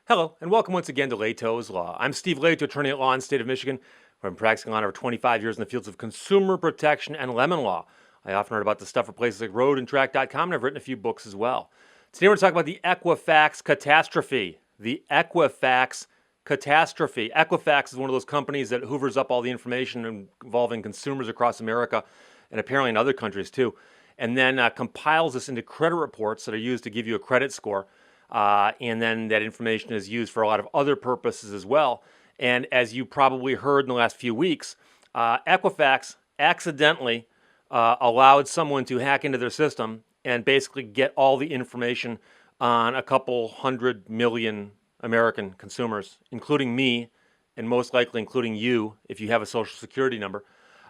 Hello, and welcome once again to Lehto's Law. I'm Steve Lehto, attorney at law in the state of Michigan, where I'm practicing law over 25 years in the fields of consumer protection and lemon law. I often write about this stuff for places like roadandtrack.com, and I've written a few books as well. Today we're going to talk about the Equifax Catastrophe. The Equifax Catastrophe. Equifax is one of those companies that hoovers up all the information involving consumers across America, and apparently in other countries too, and then compiles this into credit reports that are used to give you a credit score. And then that information is used for a lot of other purposes as well. And as you probably heard in the last few weeks, Equifax accidentally allowed someone to hack into their system and basically get all the information on a couple 100 million American consumers, including me, and most likely including you if you have a social security number.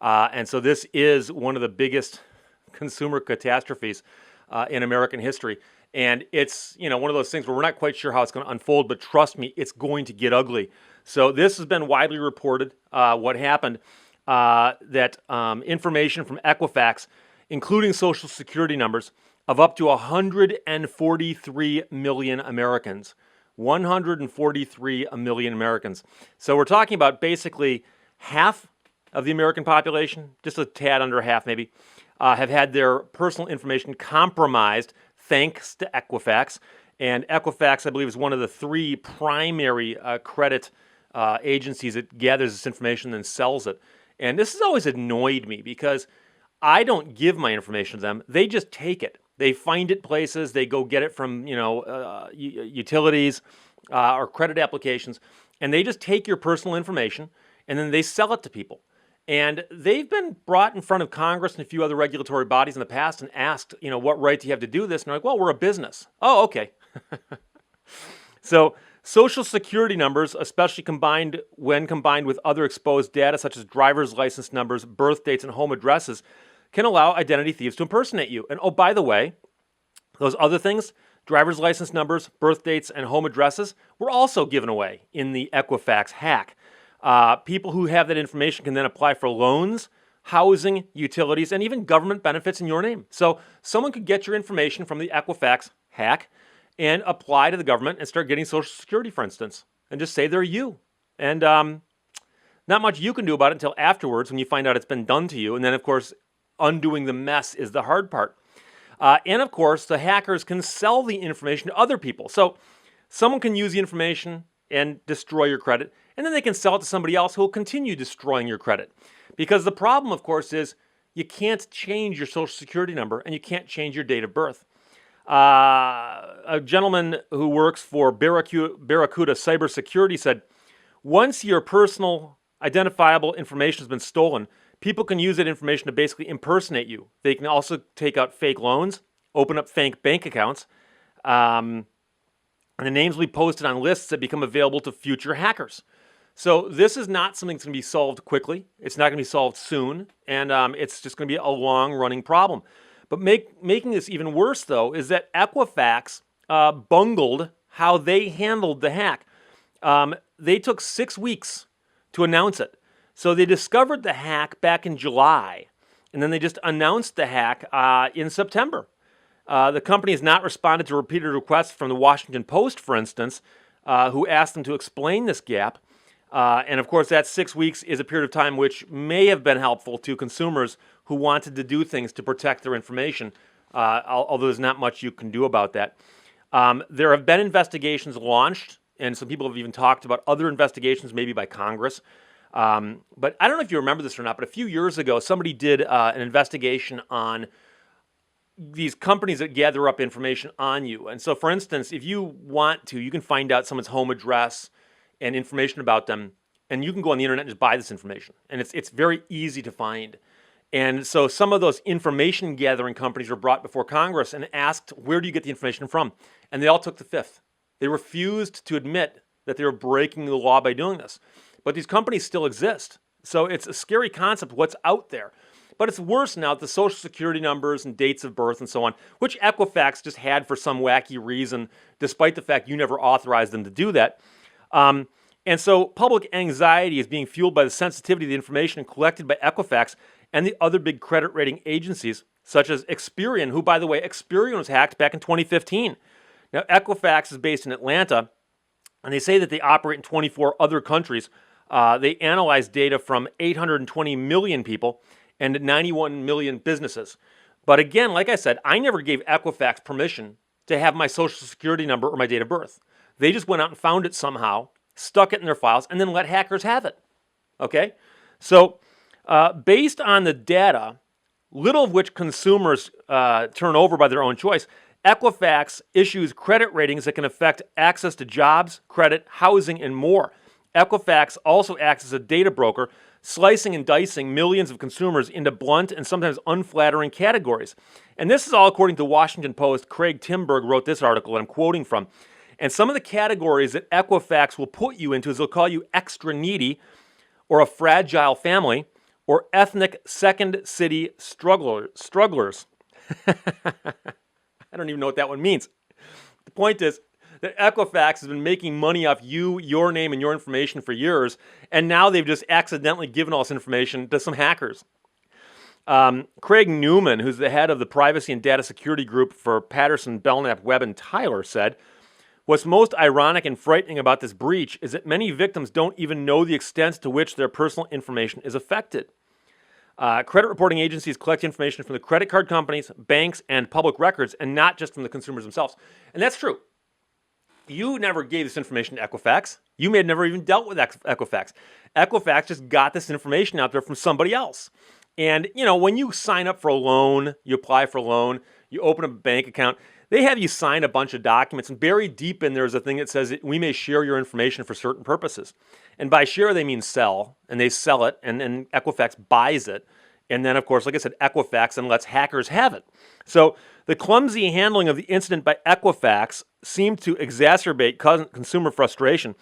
And so this is one of the biggest consumer catastrophes in American history. And it's, one of those things where we're not quite sure how it's going to unfold, but trust me, it's going to get ugly. So this has been widely reported, what happened, that information from Equifax, including social security numbers, of up to 143 million Americans. 143 million Americans. So we're talking about basically half of the American population, just a tad under half maybe, have had their personal information compromised thanks to Equifax. And Equifax, I believe, is one of the three primary credit agencies that gathers this information and sells it. And this has always annoyed me because I don't give my information to them. They just take it. They find it places. They go get it from, utilities or credit applications. And they just take your personal information and then they sell it to people. And they've been brought in front of Congress and a few other regulatory bodies in the past and asked, what right do you have to do this? And they're like, well, we're a business. Oh, okay. So social security numbers, especially when combined with other exposed data such as driver's license numbers, birth dates, and home addresses, can allow identity thieves to impersonate you. And oh, by the way, those other things, driver's license numbers, birth dates, and home addresses, were also given away in the Equifax hack. People who have that information can then apply for loans, housing, utilities, and even government benefits in your name. So someone could get your information from the Equifax hack and apply to the government and start getting Social Security, for instance, and just say they're you. And not much you can do about it until afterwards when you find out it's been done to you. And then, of course, undoing the mess is the hard part. And, of course, the hackers can sell the information to other people. So someone can use the information and destroy your credit, and then they can sell it to somebody else who will continue destroying your credit. Because the problem, of course, is you can't change your social security number and you can't change your date of birth. A gentleman who works for Barracuda Cybersecurity said, once your personal identifiable information has been stolen, people can use that information to basically impersonate you. They can also take out fake loans, open up fake bank accounts, and the names will be posted on lists that become available to future hackers. So this is not something that's going to be solved quickly. It's not going to be solved soon, and it's just going to be a long-running problem. But making this even worse, though, is that Equifax bungled how they handled the hack. They took 6 weeks to announce it. So they discovered the hack back in July, and then they just announced the hack in September. The company has not responded to repeated requests from the Washington Post, for instance, who asked them to explain this gap. And of course, that 6 weeks is a period of time which may have been helpful to consumers who wanted to do things to protect their information, although there's not much you can do about that. There have been investigations launched, and some people have even talked about other investigations, maybe by Congress. But I don't know if you remember this or not, but a few years ago, somebody did an investigation on these companies that gather up information on you. And so, for instance, if you want to, you can find out someone's home address and information about them, and you can go on the internet and just buy this information. And it's very easy to find. And so some of those information gathering companies were brought before Congress and asked, where do you get the information from? And they all took the fifth. They refused to admit that they were breaking the law by doing this. But these companies still exist. So it's a scary concept, what's out there. But it's worse now, the social security numbers and dates of birth and so on, which Equifax just had for some wacky reason, despite the fact you never authorized them to do that. And so public anxiety is being fueled by the sensitivity of the information collected by Equifax and the other big credit rating agencies, such as Experian, who, by the way, Experian was hacked back in 2015. Now, Equifax is based in Atlanta, And they say that they operate in 24 other countries. They analyze data from 820 million people and 91 million businesses. But again, like I said, I never gave Equifax permission to have my social security number or my date of birth. They just went out and found it somehow, stuck it in their files, and then let hackers have it. Okay? So, based on the data, little of which consumers turn over by their own choice, Equifax issues credit ratings that can affect access to jobs, credit, housing, and more. Equifax also acts as a data broker, slicing and dicing millions of consumers into blunt and sometimes unflattering categories. And this is all according to Washington Post. Craig Timberg wrote this article that I'm quoting from. And some of the categories that Equifax will put you into is they'll call you extra needy or a fragile family or ethnic second city strugglers. I don't even know what that one means. The point is that Equifax has been making money off you, your name, and your information for years, and now they've just accidentally given all this information to some hackers. Craig Newman, who's the head of the privacy and data security group for Patterson, Belknap, Webb, and Tyler, said, "What's most ironic and frightening about this breach is that many victims don't even know the extent to which their personal information is affected. Credit reporting agencies collect information from the credit card companies, banks, and public records, and not just from the consumers themselves." And that's true. You never gave this information to Equifax. You may have never even dealt with Equifax. Equifax just got this information out there from somebody else. And, when you sign up for a loan, you apply for a loan, you open a bank account, they have you sign a bunch of documents, and buried deep in there is a thing that says we may share your information for certain purposes. And by share, they mean sell, and they sell it, and Equifax buys it. And then, of course, like I said, Equifax then lets hackers have it. So the clumsy handling of the incident by Equifax seemed to exacerbate consumer frustration.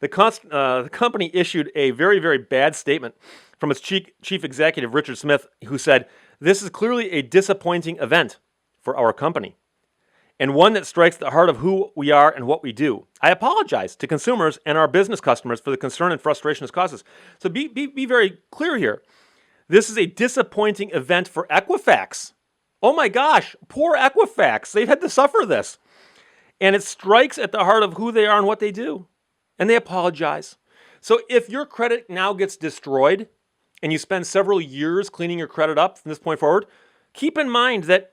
The company issued a very, very bad statement from its chief executive, Richard Smith, who said, "This is clearly a disappointing event for our company, and one that strikes the heart of who we are and what we do. I apologize to consumers and our business customers for the concern and frustration this causes." So be very clear here. This is a disappointing event for Equifax. Oh my gosh, poor Equifax. They've had to suffer this. And it strikes at the heart of who they are and what they do. And they apologize. So if your credit now gets destroyed and you spend several years cleaning your credit up from this point forward, keep in mind that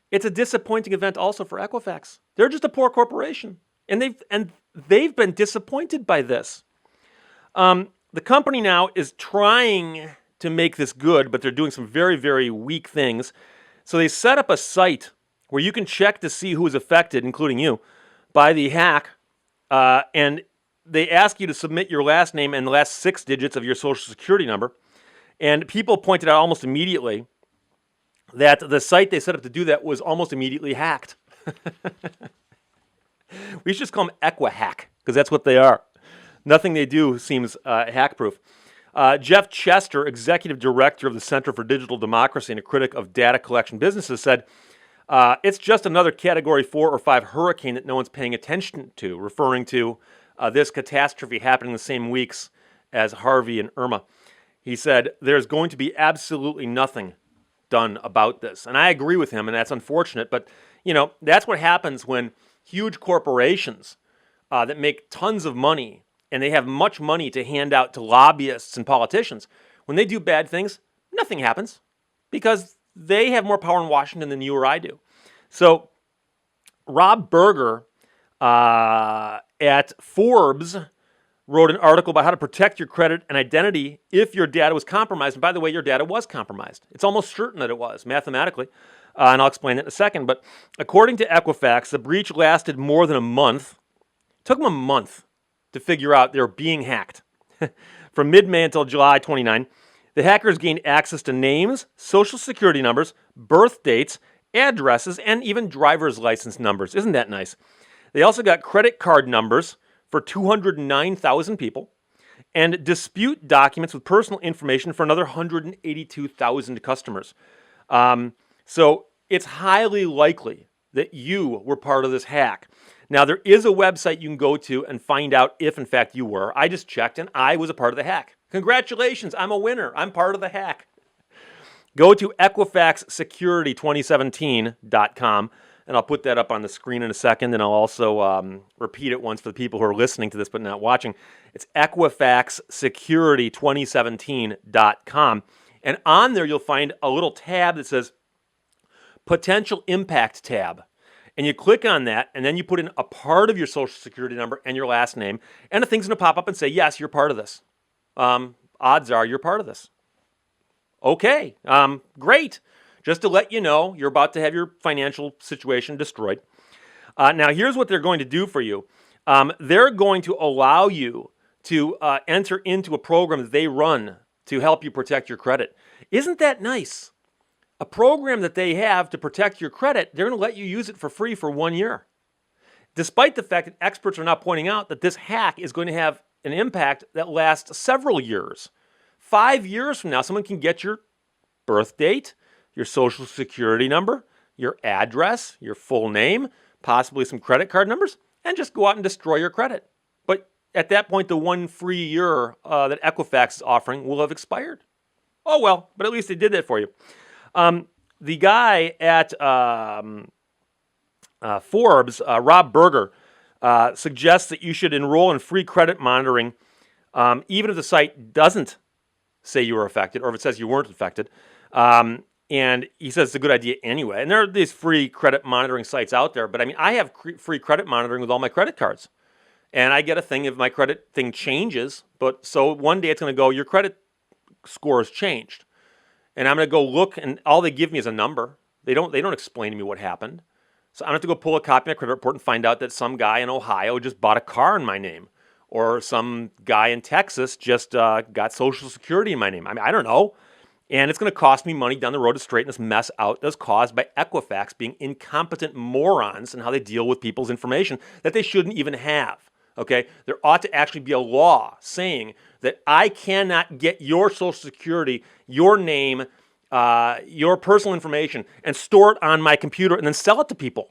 it's a disappointing event also for Equifax. They're just a poor corporation. And they've been disappointed by this. The company now is trying to make this good, but they're doing some very, very weak things. So they set up a site where you can check to see who is affected, including you, by the hack. And they ask you to submit your last name and the last 6 digits of your social security number. And people pointed out almost immediately that the site they set up to do that was almost immediately hacked. We should just call them Equihack, because that's what they are. Nothing they do seems hack-proof. Jeff Chester, executive director of the Center for Digital Democracy and a critic of data collection businesses, said, "It's just another Category 4 or 5 hurricane that no one's paying attention to," referring to this catastrophe happening the same weeks as Harvey and Irma. He said, "There's going to be absolutely nothing done about this." And I agree with him, and that's unfortunate. But, that's what happens when huge corporations that make tons of money and they have much money to hand out to lobbyists and politicians, when they do bad things, nothing happens because they have more power in Washington than you or I do. So Rob Berger at Forbes wrote an article about how to protect your credit and identity if your data was compromised. And by the way, your data was compromised. It's almost certain that it was, mathematically. And I'll explain that in a second. But according to Equifax, the breach lasted more than a month. It took them a month to figure out they were being hacked. From mid-May until July 29, the hackers gained access to names, social security numbers, birth dates, addresses, and even driver's license numbers. Isn't that nice? They also got credit card numbers for 209,000 people and dispute documents with personal information for another 182,000 customers. So it's highly likely that you were part of this hack. Now, there is a website you can go to and find out if, in fact, you were. I just checked, and I was a part of the hack. Congratulations, I'm a winner. I'm part of the hack. Go to EquifaxSecurity2017.com, and I'll put that up on the screen in a second, and I'll also repeat it once for the people who are listening to this but not watching. It's EquifaxSecurity2017.com, and on there you'll find a little tab that says Potential Impact tab. And you click on that, and then you put in a part of your social security number and your last name, and the thing's going to pop up and say, yes, you're part of this. Odds are you're part of this. Okay, great. Just to let you know, you're about to have your financial situation destroyed. Now, here's what they're going to do for you. They're going to allow you to enter into a program that they run to help you protect your credit. Isn't that nice? A program that they have to protect your credit, they're going to let you use it for free for 1 year. Despite the fact that experts are now pointing out that this hack is going to have an impact that lasts several years. 5 years from now, someone can get your birth date, your social security number, your address, your full name, possibly some credit card numbers, and just go out and destroy your credit. But at that point, the 1 free year that Equifax is offering will have expired. Oh well, but at least they did that for you. The guy at Forbes, Rob Berger, suggests that you should enroll in free credit monitoring even if the site doesn't say you were affected or if it says you weren't affected. And he says it's a good idea anyway. And there are these free credit monitoring sites out there. But I mean, I have free credit monitoring with all my credit cards. And I get a thing if my credit thing changes. But so one day it's going to go, your credit score has changed. And I'm going to go look, and all they give me is a number. They don't explain to me what happened. So I'm going to have to go pull a copy of my credit report and find out that some guy in Ohio just bought a car in my name. Or some guy in Texas just got Social Security in my name. I mean, I don't know. And it's going to cost me money down the road to straighten this mess out that's caused by Equifax being incompetent morons in how they deal with people's information that they shouldn't even have. Okay? There ought to actually be a law saying that I cannot get your Social Security, your name, your personal information, and store it on my computer and then sell it to people.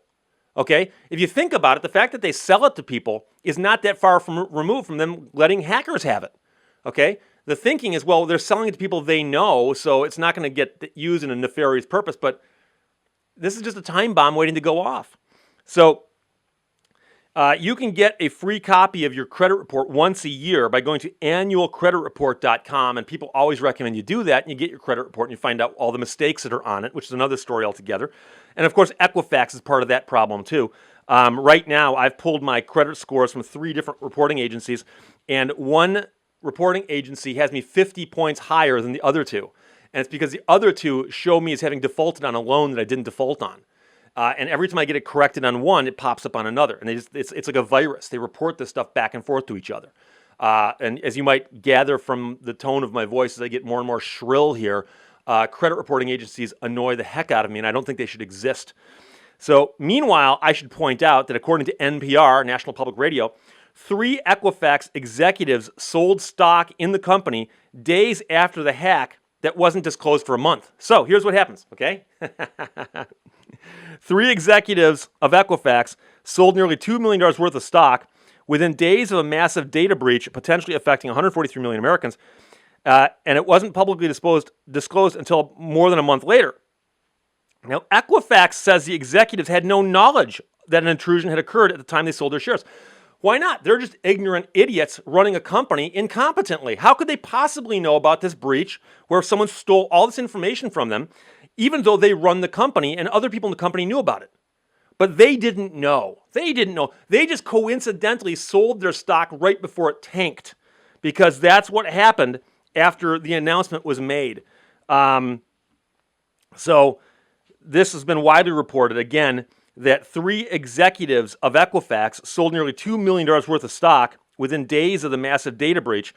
Okay? If you think about it, the fact that they sell it to people is not that far removed from them letting hackers have it. Okay? The thinking is, well, they're selling it to people they know, so it's not going to get used in a nefarious purpose, but this is just a time bomb waiting to go off. So you can get a free copy of your credit report once a year by going to annualcreditreport.com, and people always recommend you do that, and you get your credit report and you find out all the mistakes that are on it, which is another story altogether. And of course, Equifax is part of that problem too. Right now, I've pulled my credit scores from 3 different reporting agencies, and one reporting agency has me 50 points higher than the other 2. And it's because the other 2 show me as having defaulted on a loan that I didn't default on. And every time I get it corrected on one, it pops up on another. And it's like a virus. They report this stuff back and forth to each other. And as you might gather from the tone of my voice as I get more and more shrill here, credit reporting agencies annoy the heck out of me, and I don't think they should exist. So meanwhile, I should point out that according to NPR, National Public Radio, 3 Equifax executives sold stock in the company days after the hack that wasn't disclosed for a month. So here's what happens, okay? 3 executives of Equifax sold nearly $2 million worth of stock within days of a massive data breach, potentially affecting 143 million Americans, and it wasn't publicly disclosed until more than a month later. Now, Equifax says the executives had no knowledge that an intrusion had occurred at the time they sold their shares. Why not? They're just ignorant idiots running a company incompetently. How could they possibly know about this breach where someone stole all this information from them, even though they run the company and other people in the company knew about it? But they didn't know. They didn't know. They just coincidentally sold their stock right before it tanked, because that's what happened after the announcement was made. So this has been widely reported, again, that 3 executives of Equifax sold nearly $2 million worth of stock within days of the massive data breach,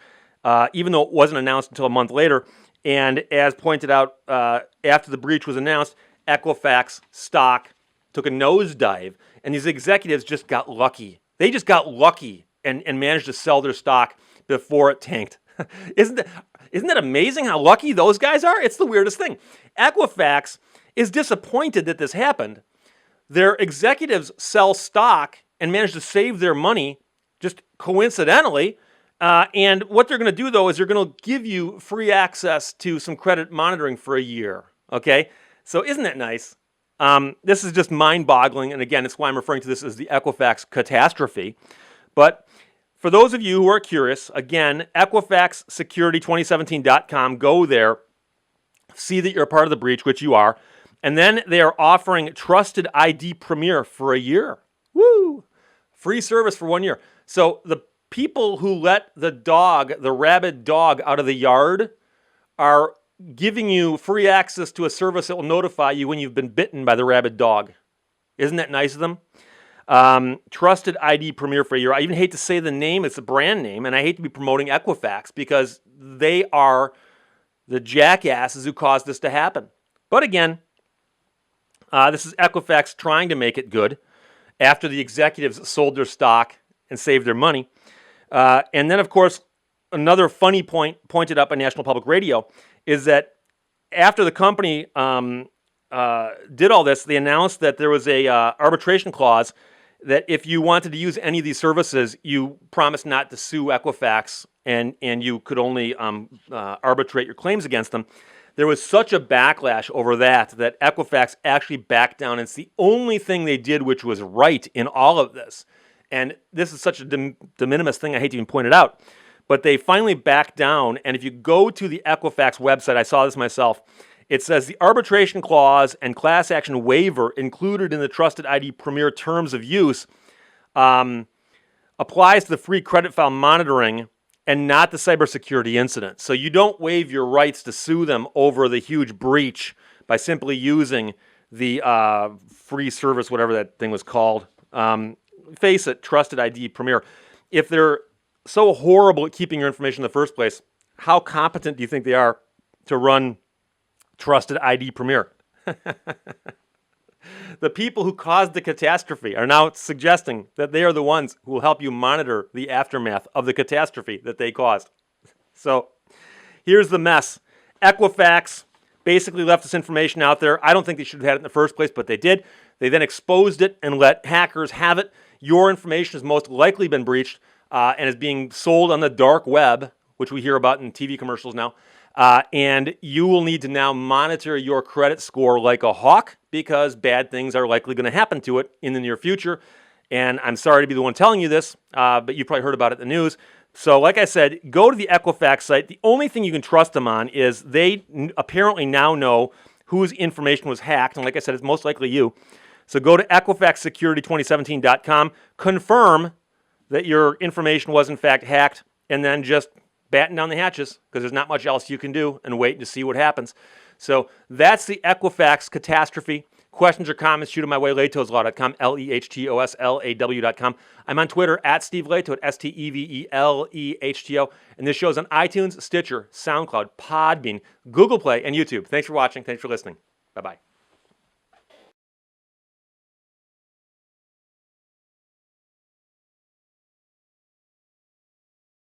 even though it wasn't announced until a month later. And as pointed out, after the breach was announced, Equifax stock took a nosedive, and these executives just got lucky. They just got lucky and managed to sell their stock before it tanked. Isn't that amazing how lucky those guys are? It's the weirdest thing. Equifax is disappointed that this happened. Their executives sell stock and manage to save their money just coincidentally. And what they're going to do, though, is they're going to give you free access to some credit monitoring for a year. Okay? So isn't that nice? This is just mind-boggling, and again, it's why I'm referring to this as the Equifax catastrophe. But for those of you who are curious, again, EquifaxSecurity2017.com, go there, see that you're a part of the breach, which you are, and then they are offering Trusted ID Premier for a year. Woo! Free service for 1 year. So the people who let the rabid dog out of the yard are giving you free access to a service that will notify you when you've been bitten by the rabid dog. Isn't that nice of them? Trusted ID Premier for a year. I even hate to say the name. It's a brand name, and I hate to be promoting Equifax because they are the jackasses who caused this to happen. But again, this is Equifax trying to make it good after the executives sold their stock and saved their money. And then, of course, another funny point pointed up on National Public Radio is that after the company did all this, they announced that there was a arbitration clause that if you wanted to use any of these services, you promised not to sue Equifax and you could only arbitrate your claims against them. There was such a backlash over that Equifax actually backed down. It's the only thing they did which was right in all of this. And this is such a de minimis thing, I hate to even point it out. But they finally backed down. And if you go to the Equifax website, I saw this myself, it says the arbitration clause and class action waiver included in the Trusted ID Premier terms of use applies to the free credit file monitoring and not the cybersecurity incident. So you don't waive your rights to sue them over the huge breach by simply using the free service, whatever that thing was called. Face it, Trusted ID Premier. If they're so horrible at keeping your information in the first place, how competent do you think they are to run Trusted ID Premier? The people who caused the catastrophe are now suggesting that they are the ones who will help you monitor the aftermath of the catastrophe that they caused. So here's the mess. Equifax basically left this information out there. I don't think they should have had it in the first place, but they did. They then exposed it and let hackers have it. Your information has most likely been breached and is being sold on the dark web, which we hear about in TV commercials now. And you will need to now monitor your credit score like a hawk because bad things are likely going to happen to it in the near future. And I'm sorry to be the one telling you this, but you've probably heard about it in the news. So like I said, go to the Equifax site. The only thing you can trust them on is they apparently now know whose information was hacked. And like I said, it's most likely you. So go to EquifaxSecurity2017.com, confirm that your information was in fact hacked, and then just batten down the hatches because there's not much else you can do and wait to see what happens. So that's the Equifax catastrophe. Questions or comments, shoot them my way, LehtosLaw.com, LehtosLaw.com. I'm on Twitter at Steve Lehto, at STEVELEHTO. And this show's on iTunes, Stitcher, SoundCloud, Podbean, Google Play, and YouTube. Thanks for watching. Thanks for listening. Bye-bye.